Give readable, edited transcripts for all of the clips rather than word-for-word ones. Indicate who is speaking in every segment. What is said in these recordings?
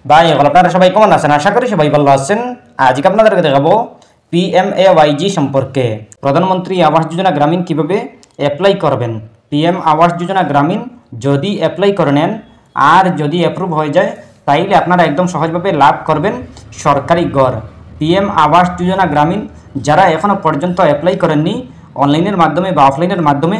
Speaker 1: ভাই আপনারা সবাই কেমন আছেন? আশা করি সবাই ভালো আছেন। আজকে আপনাদেরকে দেখাবো পিএমএওয়াইজি সম্পর্কে। প্রধানমন্ত্রী আবাস যোজনা গ্রামীণ কিভাবে অ্যাপ্লাই করবেন। পিএম আবাস যোজনা গ্রামীণ যদি অ্যাপ্লাই করে নেন আর যদি অ্যাপ্রুভ হয়ে যায় তাইলে আপনারা একদম সহজভাবে লাভ করবেন সরকারি ঘর। পিএম আবাস যোজনা গ্রামীণ যারা এখনও পর্যন্ত অ্যাপ্লাই করেননি, অনলাইনের মাধ্যমে বা অফলাইনের মাধ্যমে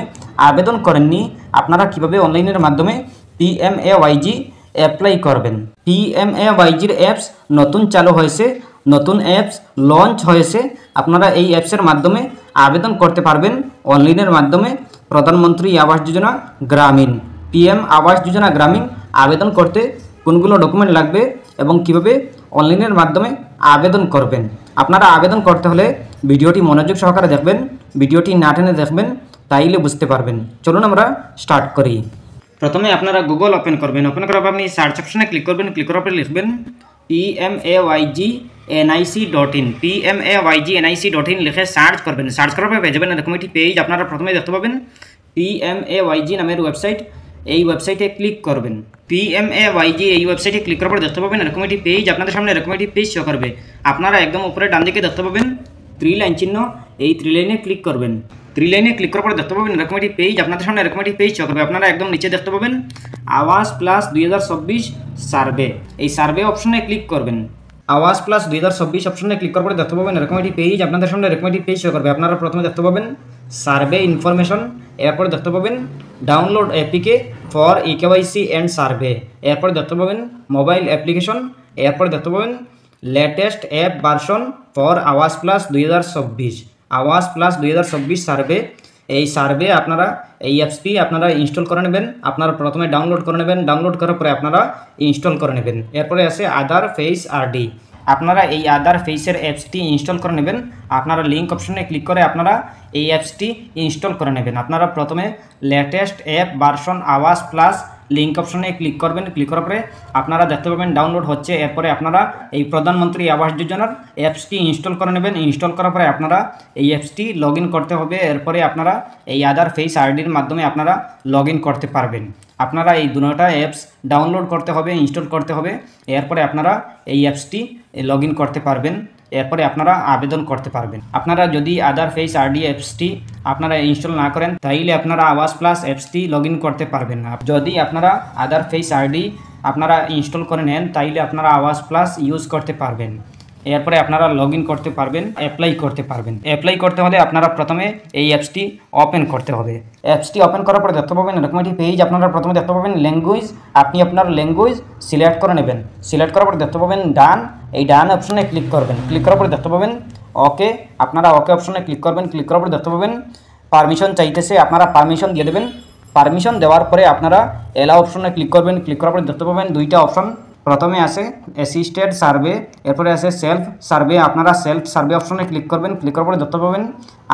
Speaker 1: আবেদন করেননি, আপনারা কিভাবে অনলাইনের মাধ্যমে পিএমএওয়াইজি অ্যাপ্লাই করবেন। পিএমএওয়াইজির অ্যাপস নতুন চালু হয়েছে, নতুন অ্যাপস লঞ্চ হয়েছে। আপনারা এই অ্যাপসের মাধ্যমে আবেদন করতে পারবেন অনলাইনের মাধ্যমে প্রধানমন্ত্রী আবাস যোজনা গ্রামীণ। পিএম আবাস যোজনা গ্রামীণ আবেদন করতে কোনগুলো ডকুমেন্ট লাগবে এবং কিভাবে অনলাইনের মাধ্যমে আবেদন করবেন। আপনারা আবেদন করতে হলে ভিডিওটি মনোযোগ সহকারে দেখবেন, ভিডিওটি না টেনে দেখবেন, তাইলে বুঝতে পারবেন। চলুন আমরা স্টার্ট করি। প্রথমে আপনারা গুগল ওপেন করবেন। ওপেন করার পর আপনি সার্চ অপশনে ক্লিক করবেন। ক্লিক করার পর লিখবেন PMAYGNIC.in। PMAYGNIC.in লিখে সার্চ করবেন। সার্চ করার পর পেয়ে যাবেন এরকম একটি পেজ। আপনারা প্রথমে দেখতে পাবেন PMAYG নামের ওয়েবসাইট। এই ওয়েবসাইটে ক্লিক করবেন। PMAYG এই ওয়েবসাইটে ক্লিক করার পর দেখতে পাবেন এরকম একটি পেজ। আপনাদের সামনে এরকম একটি পেজ শো করবে। আপনারা একদম উপরে ডান দিকে দেখতে পাবেন 3 লাইন চিহ্ন, এই 3 লাইনে ক্লিক করবেন। 3 লাইনে ক্লিক করার পর দেখতে পাবেন এরকম একটি পেজ। আপনাদের সামনে এরকম একটি পেজ শো করবে। আপনারা একদম নিচে দেখতে পাবেন আবাস প্লাস 2024 সার্ভে। এই সার্ভে অপশনে ক্লিক করবেন। আবাস প্লাস 2024 অপশনে ক্লিক করার পরে দেখতে পাবেন এরকম একটি পেজ। আপনাদের সামনে এরকম একটি পেজ শো করবে। আপনারা প্রথমে দেখতে পাবেন সার্ভে ইনফরমেশন, এরপরে দেখতে পাবেন download APK for eKYC and survey, এরপরে দেখতে পাবেন মোবাইল অ্যাপ্লিকেশন, এরপরে দেখতে পাবেন লেটেস্ট অ্যাপ ভার্সন ফর আওয়াজ প্লাস 2024। আওয়াজ প্লাস 2024 সার্ভে। এই সার্ভে আপনারা এই অ্যাপসটি আপনারা ইনস্টল করে নেবেন। আপনারা প্রথমে ডাউনলোড করে নেবেন। ডাউনলোড করার পরে আপনারা ইনস্টল করে নেবেন। এরপরে আছে আধার ফেস আরডি। আপনারা এই আধার ফেসের অ্যাপসটি ইনস্টল করে নেবেন। আপনারা লিঙ্ক অপশনে ক্লিক করে আপনারা এই অ্যাপসটি ইনস্টল করে নেবেন। আপনারা প্রথমে লেটেস্ট অ্যাপ ভার্সন আওয়াজ প্লাস লিঙ্ক অপশনে ক্লিক করবেন। ক্লিক করার পরে আপনারা দেখতে পাবেন ডাউনলোড হচ্ছে। এরপরে আপনারা এই প্রধানমন্ত্রী আবাস যোজনার অ্যাপসটি ইনস্টল করে নেবেন। ইনস্টল করার পরে আপনারা এই অ্যাপসটি লগ ইন করতে হবে। এরপরে আপনারা এই আধার ফেস আইডির মাধ্যমে আপনারা লগ ইন করতে পারবেন। আপনারা এই দুটো অ্যাপস ডাউনলোড করতে হবে, ইনস্টল করতে হবে। এরপরে আপনারা এই অ্যাপসটি লগ ইন করতে পারবেন। এরপরে আপনারা আবেদন করতে পারবেন। আপনারা যদি আধার ফেস আরডি অ্যাপসটি আপনারা ইনস্টল না করেন তাইলে আপনারা আওয়াজ প্লাস অ্যাপসটি লগ ইন করতে পারবেন না। যদি আপনারা আধার ফেস আরডি আপনারা ইনস্টল করে নেন তাইলে আপনারা আওয়াজ প্লাস ইউজ করতে পারবেন। এরপরে আপনারা লগ ইন করতে পারবেন, অ্যাপ্লাই করতে পারবেন। অ্যাপ্লাই করতে হলে আপনারা প্রথমে এই অ্যাপসটি ওপেন করতে হবে। অ্যাপসটি ওপেন করার পরে দেখতে পাবেন এরকম একটি পেজ। আপনারা প্রথমে দেখতে পাবেন ল্যাঙ্গুয়েজ। আপনি আপনার ল্যাঙ্গুয়েজ সিলেক্ট করে নেবেন। সিলেক্ট করার পরে দেখতে পাবেন ডান। এই ডান অপশনে ক্লিক করবেন। ক্লিক করার পরে দেখতে পাবেন ওকে। আপনারা ওকে অপশনে ক্লিক করবেন। ক্লিক করার পরে দেখতে পাবেন পারমিশন চাইতেছে, আপনারা পারমিশন দিয়ে দেবেন। পারমিশন দেওয়ার পরে আপনারা এলাও অপশনে ক্লিক করবেন। ক্লিক করার পরে দেখতে পাবেন দুইটা অপশন। প্রথমে আছে অ্যাসিস্টেড সার্ভে, এরপরে আছে সেলফ সার্ভে। আপনারা সেলফ সার্ভে অপশনে ক্লিক করবেন। ক্লিক করার পরে দেখতে পাবেন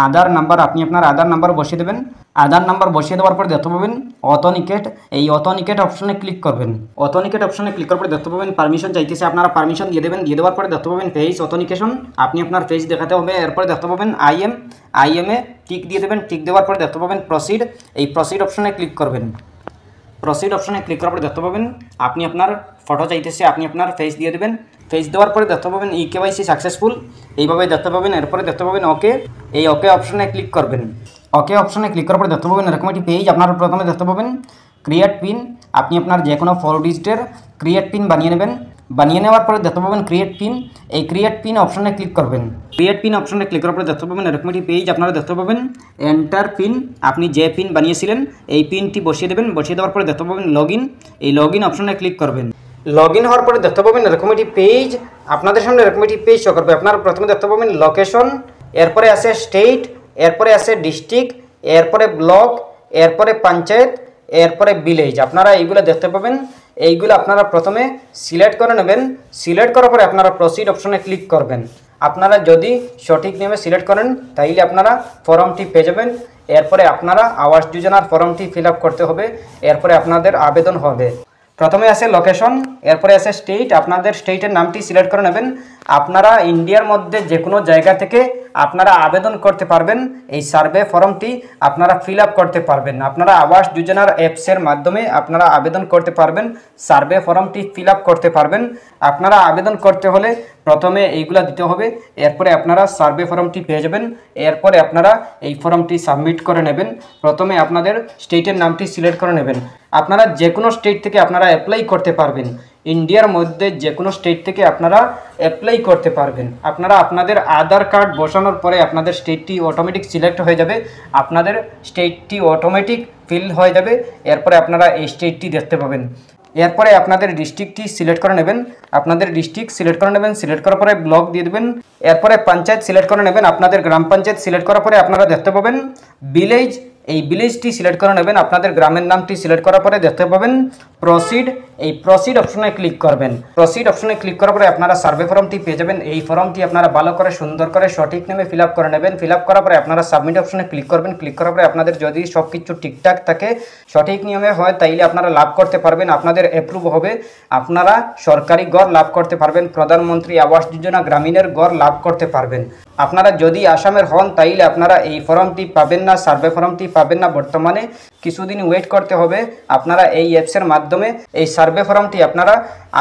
Speaker 1: আধার নাম্বার। আপনি আপনার আধার নাম্বার বসিয়ে দেবেন। আধার নাম্বার বসিয়ে দেওয়ার পরে দেখতে পাবেন অথেন্টিকেট। এই অথেন্টিকেট অপশনে ক্লিক করবেন। অথেন্টিকেট অপশনে ক্লিক করার পরে দেখতে পাবেন পারমিশন চাইতেছে, আপনারা পারমিশন দিয়ে দেবেন। দিয়ে দেওয়ার পরে দেখতে পাবেন ফেস অথেন্টিকেশন, আপনি আপনার ফেস দেখাতে হবে। এরপরে দেখতে পাবেন আইএমএ টিক দিয়ে দেবেন। টিক দেওয়ার পরে দেখতে পাবেন প্রসিড। এই প্রসিড অপশনে ক্লিক করবেন। প্রসিড অপশনে ক্লিক করার পরে দেখতে পাবেন আপনি আপনার ফটো চাইতেছে, আপনি আপনার ফেস দিয়ে দেবেন। ফেস দেওয়ার পরে দেখতে পাবেন ইকেওয়াইসি সাকসেসফুল, এইভাবে দেখতে পাবেন। এরপরে দেখতে পাবেন ওকে। এই ওকে অপশনে ক্লিক করবেন। ওকে অপশনে ক্লিক করার পরে দেখতে পাবেন এরকম একটি পেজ। আপনারা প্রথমে দেখতে পাবেন ক্রিয়েট পিন। আপনি আপনার যে কোনো 4 ডিজিটের ক্রিয়েট পিন বানিয়ে নেবেন। বানিয়ে নেওয়ার পরে দেখতে পাবেন ক্রিয়েট পিন। এই ক্রিয়েট পিন অপশনে ক্লিক করবেন। ক্রিয়েট পিন অপশনে ক্লিক করার পরে দেখতে পাবেন এরকম একটি পেজ। আপনারা দেখতে পাবেন এন্টার পিন। আপনি যে পিন বানিয়েছিলেন এই পিনটি বসিয়ে দেবেন। বসিয়ে দেওয়ার পরে দেখতে পাবেন লগ ইন। এই লগ ইন অপশনে ক্লিক করবেন। লগ ইন হওয়ার পরে দেখতে পাবেন এরকম একটি পেজ। আপনাদের সামনে এরকম একটি পেজ শো করবে। আপনারা প্রথমে দেখতে পাবেন লোকেশন, এরপরে আছে স্টেট, এরপরে আছে ডিস্ট্রিক্ট, এরপরে ব্লক, এরপরে পঞ্চায়েত, এরপরে ভিলেজ। আপনারা এইগুলো দেখতে পাবেন। এইগুলো আপনারা প্রথমে সিলেক্ট করে নেবেন। সিলেক্ট করার পরে আপনারা প্রসিড অপশনে ক্লিক করবেন। আপনারা যদি সঠিক নিয়মে সিলেক্ট করেন তাইলে আপনারা ফর্মটি পেয়ে যাবেন। এরপরে আপনারা আবাস যোজনার ফর্মটি ফিল আপ করতে হবে। এরপরে আপনাদের আবেদন হবে। প্রথমে আছে লোকেশন, এরপরে আছে স্টেট। আপনাদের স্টেটের নামটি সিলেক্ট করে নেবেন। আপনারা ইন্ডিয়ার মধ্যে যে কোনো জায়গা থেকে আপনারা আবেদন করতে পারবেন। এই সার্ভে ফর্মটি আপনারা ফিল আপ করতে পারবেন। আপনারা আবাস যোজনার অ্যাপসের মাধ্যমে আপনারা আবেদন করতে পারবেন, সার্ভে ফর্মটি ফিল আপ করতে পারবেন। আপনারা আবেদন করতে হলে প্রথমে এইগুলা দিতে হবে, এরপরে আপনারা সার্ভে ফর্মটি পেয়ে যাবেন। এরপরে আপনারা এই ফর্মটি সাবমিট করে নেবেন। প্রথমে আপনাদের স্টেটের নামটি সিলেক্ট করে নেবেন। আপনারা যে কোনো স্টেট থেকে আপনারা অ্যাপ্লাই করতে পারবেন। ইন্ডিয়ার মধ্যে যে কোনো স্টেট থেকে আপনারা অ্যাপ্লাই করতে পারবেন। আপনারা আপনাদের আধার কার্ড বসানোর পরে আপনাদের স্টেটটি অটোমেটিক সিলেক্ট হয়ে যাবে, আপনাদের স্টেটটি অটোমেটিক ফিল হয়ে যাবে। এরপরে আপনারা এই স্টেটটি দেখতে পাবেন। এরপরে আপনাদের ডিস্ট্রিক্টটি সিলেক্ট করে নেবেন। আপনাদের ডিস্ট্রিক্ট সিলেক্ট করে নেবেন। সিলেক্ট করার পরে ব্লক দিয়ে দেবেন। এরপরে পঞ্চায়েত সিলেক্ট করে নেবেন। আপনাদের গ্রাম পঞ্চায়েত সিলেক্ট করার পরে আপনারা দেখতে পাবেন ভিলেজ। এই ভিলেজটি সিলেক্ট করে নেবেন। আপনাদের গ্রামের নামটি সিলেক্ট করার পরে দেখতে পাবেন প্রসিড। এই প্রসিড অপশনে ক্লিক করবেন। প্রসিড অপশনে ক্লিক করার পরে আপনারা সার্ভে ফর্মটি পেয়ে যাবেন। এই ফর্মটি আপনারা ভালো করে সুন্দর করে সঠিক নিয়মে ফিল আপ করে নেবেন। ফিল আপ করার পরে আপনারা সাবমিট অপশনে ক্লিক করবেন। ক্লিক করার পরে আপনাদের যদি সব কিছু ঠিকঠাক থাকে, সঠিক নিয়মে হয়, তাইলে আপনারা লাভ করতে পারবেন। আপনাদের অ্যাপ্রুভ হবে, আপনারা সরকারি ঘর লাভ করতে পারবেন। প্রধানমন্ত্রী আবাস যোজনা গ্রামীণের ঘর লাভ করতে পারবেন। আপনারা যদি আসামের হন তাইলে আপনারা এই ফর্মটি পাবেন না, সার্ভে ফর্মটি পাবেন না। বর্তমানে কিছুদিন ওয়েট করতে হবে। আপনারা এই অ্যাপসের মাধ্যমে এই সার্ভে ফর্মটি আপনারা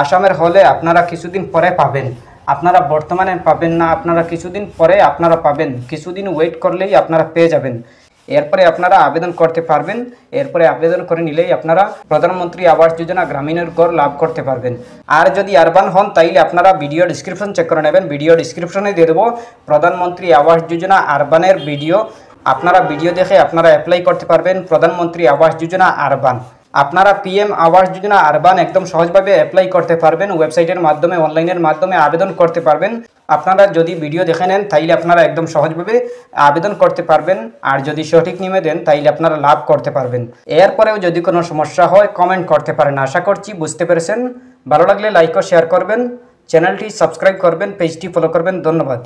Speaker 1: আসামের হলে আপনারা কিছুদিন পরে পাবেন। আপনারা বর্তমানে পাবেন না, আপনারা কিছুদিন পরে আপনারা পাবেন। কিছুদিন ওয়েট করলেই আপনারা পেয়ে যাবেন। এরপরে আপনারা আবেদন করতে পারবেন। এরপরে আবেদন করে নিলেই আপনারা প্রধানমন্ত্রী আবাস যোজনা গ্রামীণের ঘর লাভ করতে পারবেন। আর যদি আরবান হন তাইলে আপনারা ভিডিও ডিসক্রিপশন চেক করে নেবেন। ভিডিও ডিসক্রিপশনে দিয়ে দেবো প্রধানমন্ত্রী আবাস যোজনা আরবানের ভিডিও। আপনারা ভিডিও দেখে আপনারা অ্যাপ্লাই করতে পারবেন প্রধানমন্ত্রী আবাস যোজনা আরবান। আপনারা পিএম আবাস যোজনা আরবান একদম সহজভাবে অ্যাপ্লাই করতে পারবেন। ওয়েবসাইটের মাধ্যমে, অনলাইনের মাধ্যমে আবেদন করতে পারবেন। আপনারা যদি ভিডিও দেখে নেন তাইলে আপনারা একদম সহজভাবে আবেদন করতে পারবেন। আর যদি সঠিক নিয়মে দেন তাইলে আপনারা লাভ করতে পারবেন। এরপরেও যদি কোনো সমস্যা হয় কমেন্ট করতে পারেন। আশা করছি বুঝতে পেরেছেন। ভালো লাগলে লাইক ও শেয়ার করবেন, চ্যানেলটি সাবস্ক্রাইব করবেন, পেজটি ফলো করবেন। ধন্যবাদ।